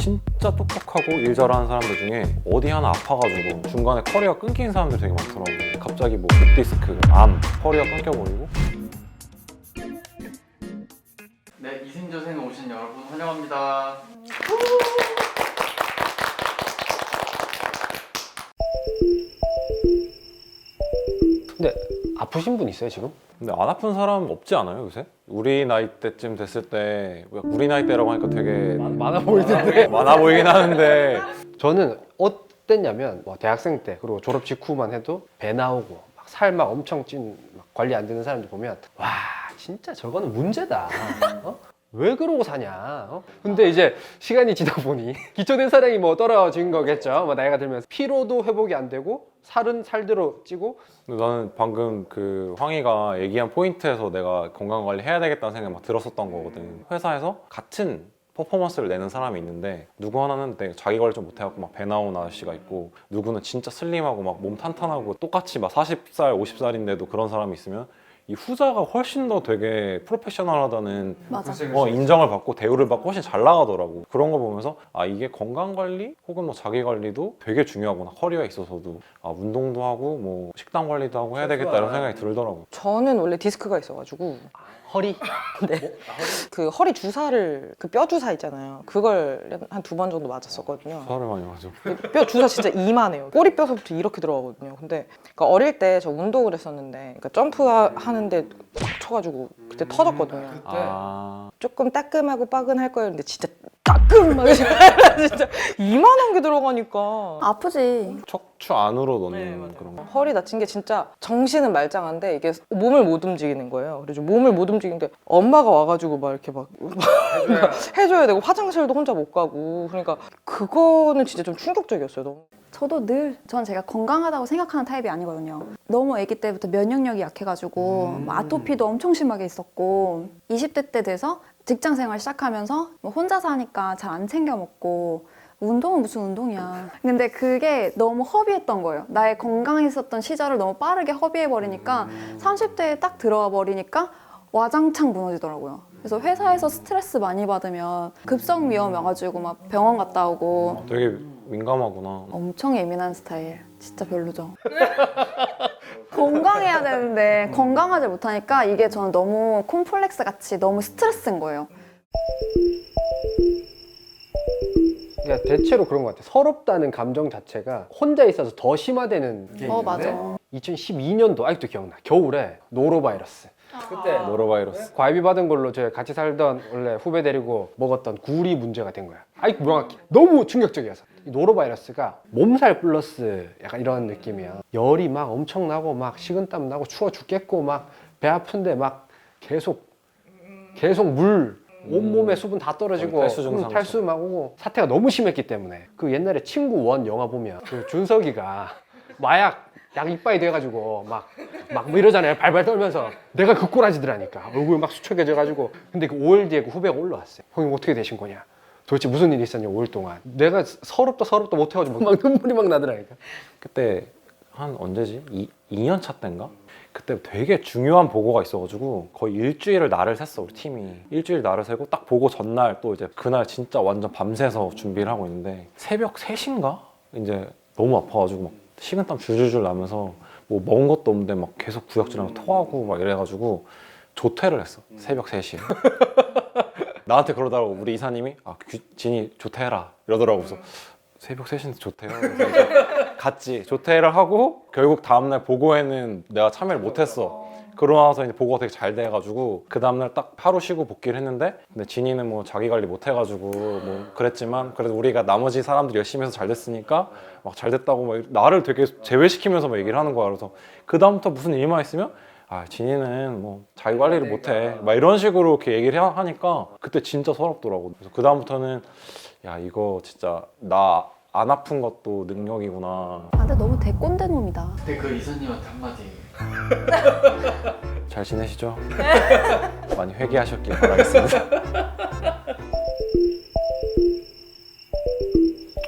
진짜 똑똑하고 일 잘하는 사람들 중에 어디 하나 아파가지고 중간에 커리어가 끊긴 사람들이 되게 많더라고요. 갑자기 뭐 목 디스크, 암, 커리어 끊겨버리고. 네, 이승조생 오신 여러분 환영합니다. 근데 아프신 분 있어요 지금? 근데 안 아픈 사람 없지 않아요 요새? 우리 나이 때쯤 됐을 때 우리 나이 때라고 하니까 되게 많아 보이던데. 많아 보이긴 하는데 저는 어땠냐면 뭐 대학생 때 그리고 졸업 직후만 해도 배 나오고 살 막 엄청 찐 막 관리 안 되는 사람들 보면 와 진짜 저거는 문제다. 어? 왜 그러고 사냐? 어? 근데 이제 시간이 지나 보니 기초된 사량이 뭐 떨어진 거겠죠. 뭐 나이가 들면서 피로도 회복이 안 되고 살은 살대로 찌고. 근데 나는 방금 그 황희가 얘기한 포인트에서 내가 건강관리 해야 되겠다는 생각이 막 들었었던 거거든. 회사에서 같은 퍼포먼스를 내는 사람이 있는데 누구 하나는 되게 자기 관리 좀 못해갖고 막 배 나온 아저씨가 있고 누구는 진짜 슬림하고 막 몸 탄탄하고 똑같이 막 40살, 50살인데도 그런 사람이 있으면 이 후자가 훨씬 더 되게 프로페셔널하다는 맞아. 인정을 받고 대우를 받고 훨씬 잘 나가더라고. 그런 거 보면서 아 이게 건강관리 혹은 뭐 자기관리도 되게 중요하구나. 커리어에 있어서도 아 운동도 하고 뭐 식단 관리도 하고 해야 되겠다 이런 생각이 들더라고. 저는 원래 디스크가 있어가지고 허리? 그 허리 주사를 그 뼈 주사 있잖아요. 그걸 한 2번 정도 맞았었거든요. 살을 많이 맞아. 뼈 주사 진짜 이만해요. 꼬리뼈서부터 이렇게 들어가거든요. 근데 그러니까 어릴 때 저 운동을 했었는데 그러니까 점프하는데 팍 쳐가지고 그때 터졌거든요. 아 조금 따끔하고 빠근할 거였는데 진짜 따끔하게 진짜 이만한 게 들어가니까 아프지. 척추 안으로 넣는 네, 맞아요. 그런 거. 허리 다친 게 진짜 정신은 말짱한데 이게 몸을 못 움직이는 거예요. 그래서 몸을 못 움직이는데 엄마가 와가지고 막 이렇게 막 해줘야 되고 화장실도 혼자 못 가고 그러니까 그거는 진짜 좀 충격적이었어요. 너무. 저도 전 제가 건강하다고 생각하는 타입이 아니거든요. 너무 아기 때부터 면역력이 약해가지고 막 아토피도 엄청 심하게 있었고 20대 때 돼서 직장 생활 시작하면서 뭐 혼자 사니까 잘 안 챙겨 먹고 운동은 무슨 운동이야. 근데 그게 너무 허비했던 거예요. 나의 건강했었던 시절을 너무 빠르게 허비해버리니까 30대에 딱 들어와 버리니까 와장창 무너지더라고요. 그래서 회사에서 스트레스 많이 받으면 급성 위험 와가지고 막 병원 갔다 오고 되게 민감하구나. 엄청 예민한 스타일. 진짜 별로죠. 건강해야 되는데 건강하지 못하니까 이게 저는 너무 콤플렉스 같이 너무 스트레스인 거예요. 그러니까 대체로 그런 것 같아. 서럽다는 감정 자체가 혼자 있어서 더 심화되는 게 있는데 맞아. 2012년도 아직도 기억나. 겨울에 노로바이러스. 그때 노로바이러스. 과외비 받은 걸로 제가 같이 살던 원래 후배 데리고 먹었던 굴이 문제가 된 거야. 아이 명확히 너무 충격적이어서. 이 노로바이러스가 몸살 플러스 약간 이런 느낌이야. 열이 막 엄청 나고 막 식은땀 나고 추워 죽겠고 막 배 아픈데 막 계속 물 온몸에 수분 다 떨어지고 탈수 증상. 탈수 막 오고 사태가 너무 심했기 때문에 그 옛날에 친구 원 영화 보면 그 준석이가 마약 약 이빠이 돼가지고 막 뭐 이러잖아요. 발발 떨면서 내가 그 꼬라지더라니까. 얼굴 막 수척해져가지고. 근데 그 5일 뒤에 그 후배가 올라왔어요. 형님 어떻게 되신 거냐? 도대체 무슨 일이 있었냐 5일 동안. 내가 서럽다 못해가지고 막 눈물이 막 나더라니까. 그때 한 언제지? 2년 차 때인가? 그때 되게 중요한 보고가 있어가지고 거의 일주일을 날을 샜어 우리 팀이. 일주일 날을 새고 딱 보고 전날 또 이제 그날 진짜 완전 밤새서 준비를 하고 있는데 새벽 3시인가? 이제 너무 아파가지고 막 식은땀 줄줄줄 나면서 뭐 먹은 것도 없는데 막 계속 구역질하면서 토하고 막 이래가지고 조퇴를 했어 새벽 3시에. 나한테 그러더라고 우리 이사님이 아 진이 조퇴해라 이러더라고. 그래서 새벽 3시인데 조퇴요? 그래서 이제 갔지. 조퇴를 하고 결국 다음날 보고에는 내가 참여를 못했어. 그러고 나서 이제 보고가 되게 잘 돼가지고 그 다음날 딱 하루 쉬고 복귀를 했는데 근데 진이는 뭐 자기 관리 못해가지고 뭐 그랬지만 그래도 우리가 나머지 사람들이 열심히 해서 잘 됐으니까 막 잘 됐다고 막 나를 되게 제외시키면서 막 얘기를 하는 거야. 그래서 그 다음부터 무슨 일만 있으면 아 진이는 뭐 자기 관리를 못해 막 이런 식으로 이렇게 얘기를 하니까 그때 진짜 서럽더라고. 그래서 그 다음부터는 야 이거 진짜 나 안 아픈 것도 능력이구나. 아, 근데 너무 대꼰대 놈이다. 그때 그 이사님한테 한마디. 잘 지내시죠? 많이 회개하셨길 바라겠습니다.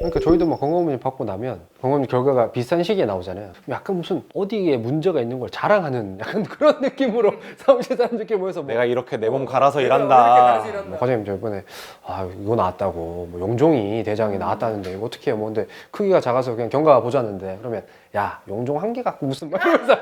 그러니까 저희도 막 건강검진 받고 나면 건강검진 결과가 비슷한 시기에 나오잖아요. 약간 무슨 어디에 문제가 있는 걸 자랑하는 약간 그런 느낌으로 사무실 사람들끼리 모여서 뭐 내가 이렇게 내 몸 갈아서 일한다. 뭐 과장님 저 이번에 이거 나왔다고 뭐 용종이 대장이 나왔다는데 이거 어떻게 해요? 뭐 근데 크기가 작아서 그냥 경과 보자는데 그러면 야 용종 한 개 갖고 무슨 막 이러면서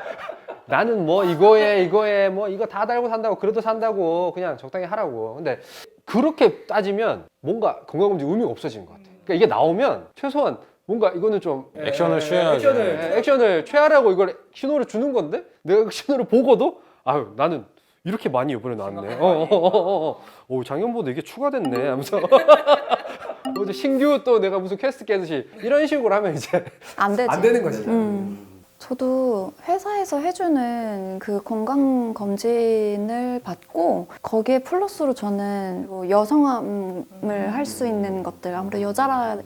나는 뭐 이거에 뭐 이거 다 달고 산다고 그래도 산다고 그냥 적당히 하라고. 근데 그렇게 따지면 뭔가 건강검진 의미가 없어지는 것 같아. 그러니까 이게 나오면 최소한 뭔가 이거는 좀 액션을 취해야지. 액션을 취하라고 이걸 신호를 주는 건데 내가 그 신호를 보고도 아유 나는 이렇게 많이 이번에 나왔네. 오 작년보다 이게 추가됐네 하면서 또 신규 또 내가 무슨 퀘스트 깨듯이 이런 식으로 하면 이제 안 되지. 안 되는 거지. 저도 회사에서 해주는 그 건강 검진을 받고 거기에 플러스로 저는 뭐 여성암을 할 수 있는 것들 아무래도 여자다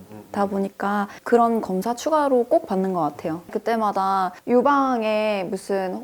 보니까 그런 검사 추가로 꼭 받는 것 같아요. 그때마다 유방에 무슨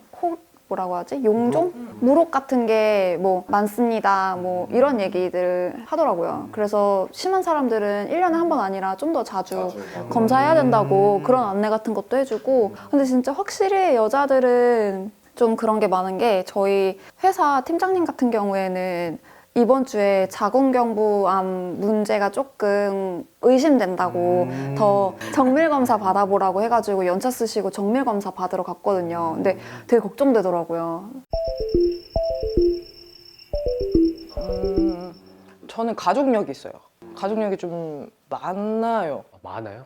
뭐라고 하지? 용종? 무록 같은 게 뭐 많습니다. 뭐 이런 얘기들 하더라고요. 그래서 심한 사람들은 1년에 한 번 아니라 좀 더 자주 검사해야 된다고 그런 안내 같은 것도 해주고. 근데 진짜 확실히 여자들은 좀 그런 게 많은 게 저희 회사 팀장님 같은 경우에는 이번 주에 자궁경부암 문제가 조금 의심된다고 더 정밀검사 받아보라고 해가지고 연차 쓰시고 정밀검사 받으러 갔거든요. 근데 되게 걱정되더라고요. 저는 가족력이 있어요. 가족력이 좀 많아요. 많아요?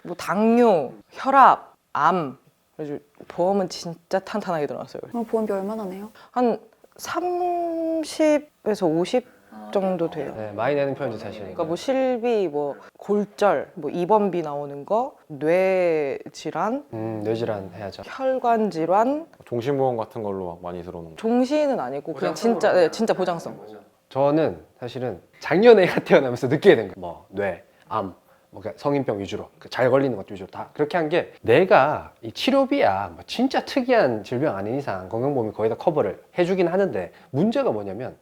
뭐 당뇨, 혈압, 암. 그래서 보험은 진짜 탄탄하게 들어갔어요. 보험비 얼마나 내요? 한 30에서 50 정도 돼요. 네, 많이 내는 편이죠 사실. 그러니까 뭐 실비, 뭐 골절, 뭐 입원비 나오는 거, 뇌 질환, 뇌질환 해야죠. 혈관 질환, 종신보험 같은 걸로 막 많이 들어오는 거. 종신은 아니고 그냥 진짜 네, 진짜 보장성. 저는 사실은 작년에 애가 태어나면서 느끼게 된 거예요. 뭐 뇌, 암, 뭐 그러니까 성인병 위주로 잘 걸리는 것도 위주로 다 그렇게 한 게 내가 이 치료비야 뭐 진짜 특이한 질병 아닌 이상 건강보험이 거의 다 커버를 해주긴 하는데 문제가 뭐냐면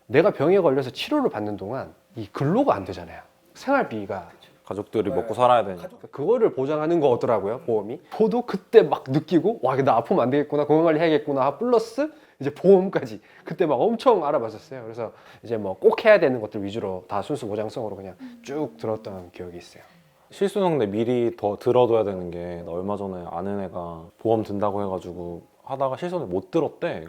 내가 병에 걸려서 치료를 받는 동안 이 근로가 안 되잖아요. 생활비가 가족들이 먹고 살아야 되니까. 그거를 보장하는 거더라고요 보험이. 저도 그때 막 느끼고 와 나 아프면 안 되겠구나 건강관리 해야겠구나 플러스 이제 보험까지 그때 막 엄청 알아봤었어요. 그래서 이제 뭐 꼭 해야 되는 것들 위주로 다 순수 보장성으로 그냥 쭉 들었던 기억이 있어요. 실수는 근데 미리 더 들어둬야 되는 게 나 얼마 전에 아는 애가 보험 든다고 해가지고 하다가 실수는 못 들었대.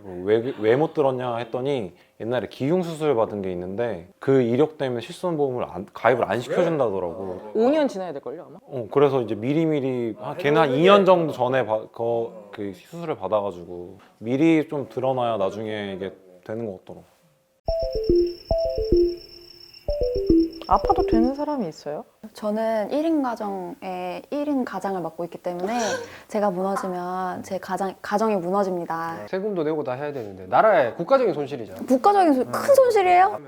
왜 못 들었냐 했더니 옛날에 기흉 수술 받은 게 있는데 그 이력 때문에 실손보험을 가입을 안 시켜준다더라고. 5년 지나야 될걸요 아마? 그래서 이제 미리미리 걔는 한 2년 정도 전에 그 수술을 받아가지고 미리 좀 들어놔야 나중에 이게 되는 것 같더라고. 아파도 되는 사람이 있어요? 저는 1인 가정에 1인 가장을 맡고 있기 때문에 제가 무너지면 제 가정이 무너집니다. 세금도 내고 다 해야 되는데 나라의 국가적인 손실이잖아. 국가적인 큰 손실이에요?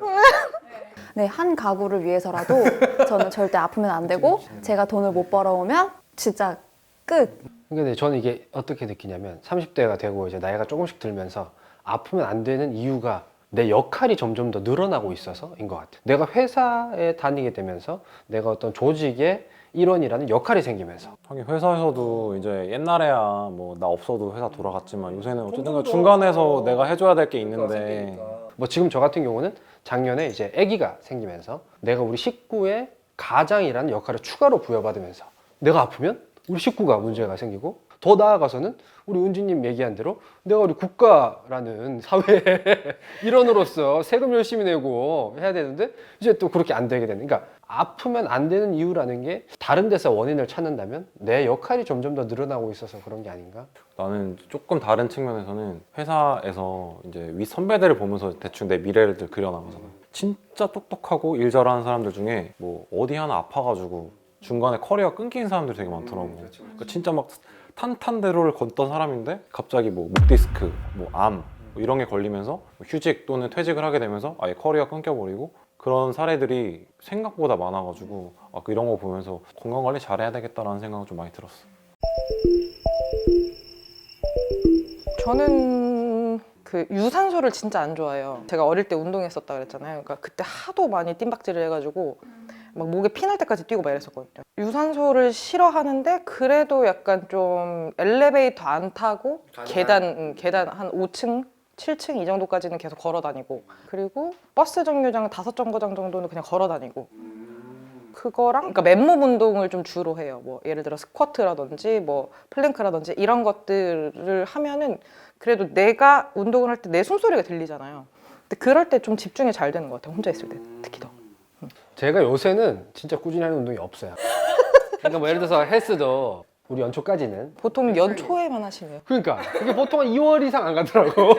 네, 한 가구를 위해서라도 저는 절대 아프면 안 되고 제가 돈을 못 벌어오면 진짜 끝. 근데 저는 이게 어떻게 느끼냐면 30대가 되고 이제 나이가 조금씩 들면서 아프면 안 되는 이유가 내 역할이 점점 더 늘어나고 있어서인 것 같아요. 내가 회사에 다니게 되면서 내가 어떤 조직의 일원이라는 역할이 생기면서 하긴 회사에서도 이제 옛날에야 뭐 나 없어도 회사 돌아갔지만 요새는 어쨌든 중간에서 내가 해줘야 될 게 있는데 뭐 지금 저 같은 경우는 작년에 이제 아기가 생기면서 내가 우리 식구의 가장이라는 역할을 추가로 부여받으면서 내가 아프면 우리 식구가 문제가 생기고 더 나아가서는 우리 은지님 얘기한 대로 내가 우리 국가라는 사회의 일원으로서 세금 열심히 내고 해야 되는데 이제 또 그렇게 안 되게 되는. 그러니까 아프면 안 되는 이유라는 게 다른 데서 원인을 찾는다면 내 역할이 점점 더 늘어나고 있어서 그런 게 아닌가? 나는 조금 다른 측면에서는 회사에서 이제 윗 선배들을 보면서 대충 내 미래를 그려나가잖아. 진짜 똑똑하고 일 잘하는 사람들 중에 뭐 어디 하나 아파가지고 중간에 커리어 끊긴 사람들이 되게 많더라고. 그러니까 진짜 막 탄탄대로를 걷던 사람인데 갑자기 뭐 목 디스크, 뭐 암, 뭐 이런 게 걸리면서 휴직 또는 퇴직을 하게 되면서 아예 커리어 끊겨버리고 그런 사례들이 생각보다 많아가지고 이런 거 보면서 건강관리 잘해야 되겠다라는 생각은 좀 많이 들었어. 저는 그 유산소를 진짜 안 좋아해요. 제가 어릴 때 운동했었다 그랬잖아요. 그러니까 그때 하도 많이 뜀박질을 해가지고 막 목에 피 날 때까지 뛰고 막 이랬었거든요. 유산소를 싫어하는데 그래도 약간 좀 엘리베이터 안 타고 계단 한 5층 7층 이 정도까지는 계속 걸어 다니고, 그리고 버스 정류장 5정거장 정도는 그냥 걸어 다니고, 그거랑 그러니까 맨몸 운동을 좀 주로 해요. 뭐 예를 들어 스쿼트라든지 뭐 플랭크라든지 이런 것들을 하면은 그래도 내가 운동을 할 때 내 숨소리가 들리잖아요. 근데 그럴 때 좀 집중이 잘 되는 것 같아요. 혼자 있을 때 특히 더. 제가 요새는 진짜 꾸준히 하는 운동이 없어요. 그러니까 뭐 예를 들어서 헬스도 우리 연초까지는 보통 연초에만 하시네요. 그러니까 그게 보통 한 2월 이상 안 가더라고.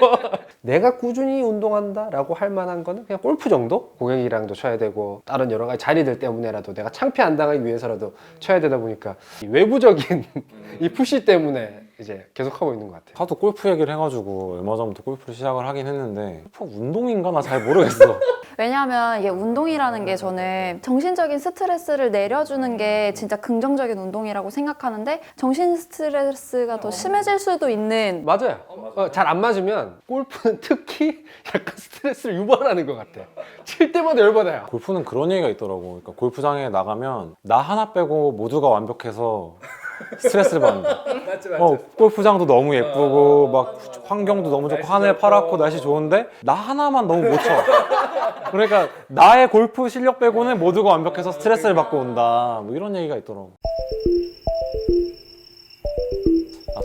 내가 꾸준히 운동한다라고 할 만한 거는 그냥 골프 정도? 고객이랑도 쳐야 되고 다른 여러 가지 자리들 때문에라도 내가 창피 안 당하기 위해서라도 쳐야 되다 보니까 이 외부적인 이 푸시 때문에 이제 계속 하고 있는 것 같아요. 하도 골프 얘기를 해가지고 얼마 전부터 골프를 시작을 하긴 했는데 골프 운동인가 나 잘 모르겠어. 왜냐하면 이게 운동이라는 게 저는 정신적인 스트레스를 내려주는 게 진짜 긍정적인 운동이라고 생각하는데 정신 스트레스가 더 심해질 수도 있는 맞아요. 잘 안 맞으면 골프는 특히 약간 스트레스를 유발하는 것 같아. 칠 때마다 열받아요. 골프는 그런 얘기가 있더라고. 그러니까 골프장에 나가면 나 하나 빼고 모두가 완벽해서 스트레스를 받는다. 골프장도 너무 예쁘고 막 환경도 너무 좋고 하늘 파랗고 날씨 좋은데 나 하나만 너무 못 쳐. 그러니까 나의 골프 실력 빼고는 모두가 완벽해서 스트레스를 받고 온다. 뭐 이런 얘기가 있더라고.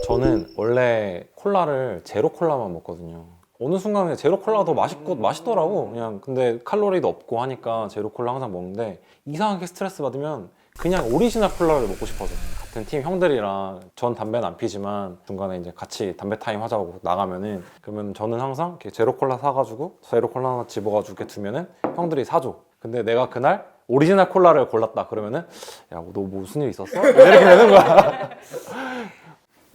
저는 원래 콜라를 제로 콜라만 먹거든요. 어느 순간에 제로 콜라가 더 맛있고 맛있더라고. 그냥 근데 칼로리도 없고 하니까 제로 콜라 항상 먹는데 이상하게 스트레스 받으면 그냥 오리지널 콜라를 먹고 싶어져. 같은 팀 형들이랑 전 담배는 안 피지만 중간에 이제 같이 담배 타임 하자고 나가면은 그러면 저는 항상 이렇게 제로 콜라 사가지고 제로 콜라 하나 집어가지고 이렇게 두면은 형들이 사줘. 근데 내가 그날 오리지널 콜라를 골랐다 그러면은 야 너 무슨 일 있었어? 이렇게 되는 거야.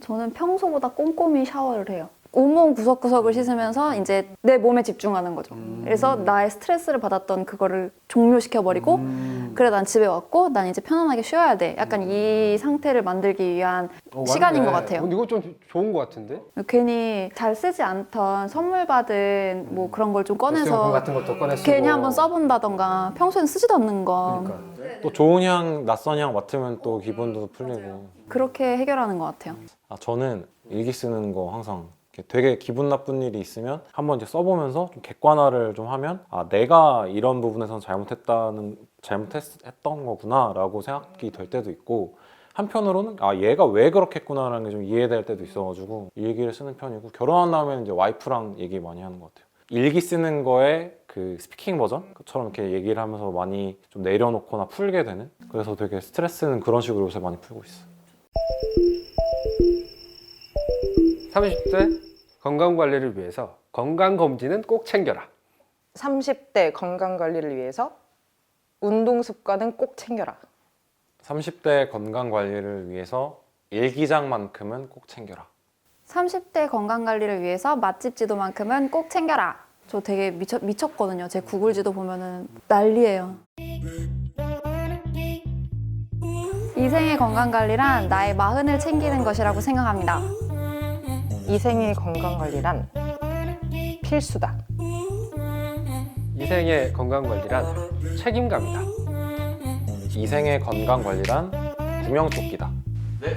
저는 평소보다 꼼꼼히 샤워를 해요. 온몸 구석구석을 씻으면서 이제 내 몸에 집중하는 거죠. 그래서 나의 스트레스를 받았던 그거를 종료시켜버리고 그래 난 집에 왔고 난 이제 편안하게 쉬어야 돼. 약간 이 상태를 만들기 위한 시간인 것 같아요. 근데 이거 좀 좋은 것 같은데? 괜히 잘 쓰지 않던 선물 받은 뭐 그런 걸 좀 에스테이션 꺼내서 같은 것도 꺼내 쓰고. 괜히 한번 써본다던가 평소엔 쓰지도 않는 거 그러니까. 또 좋은 향, 낯선 향 맡으면 또 기분도 풀리고. 그렇게 해결하는 것 같아요. 저는 일기 쓰는 거 항상 이렇게 되게 기분 나쁜 일이 있으면 한번 이제 써보면서 좀 객관화를 좀 하면 내가 이런 부분에서는 잘못했던 거구나 라고 생각이 될 때도 있고 한편으로는 얘가 왜 그렇게 했구나라는 게 좀 이해될 때도 있어가지고 일기를 쓰는 편이고 결혼한 다음에는 이제 와이프랑 얘기 많이 하는 것 같아요. 일기 쓰는 거에 그 스피킹 버전처럼 이렇게 얘기를 하면서 많이 좀 내려놓거나 풀게 되는 그래서 되게 스트레스는 그런 식으로 요새 많이 풀고 있어요. 30대 건강관리를 위해서 건강검진은 꼭 챙겨라. 30대 건강관리를 위해서 운동 습관은 꼭 챙겨라. 30대 건강 관리를 위해서 일기장만큼은 꼭 챙겨라. 30대 건강관리를 위해서 맛집 지도만큼은 꼭 챙겨라. 저 되게 미쳤거든요. 제 구글 지도 보면은 난리예요. 이생의 건강관리란 나의 마흔을 챙기는 것이라고 생각합니다. 이생의 건강관리란 필수다. 이생의 건강관리란 책임감이다. 이생의 건강 관리란 구명조끼다. 네,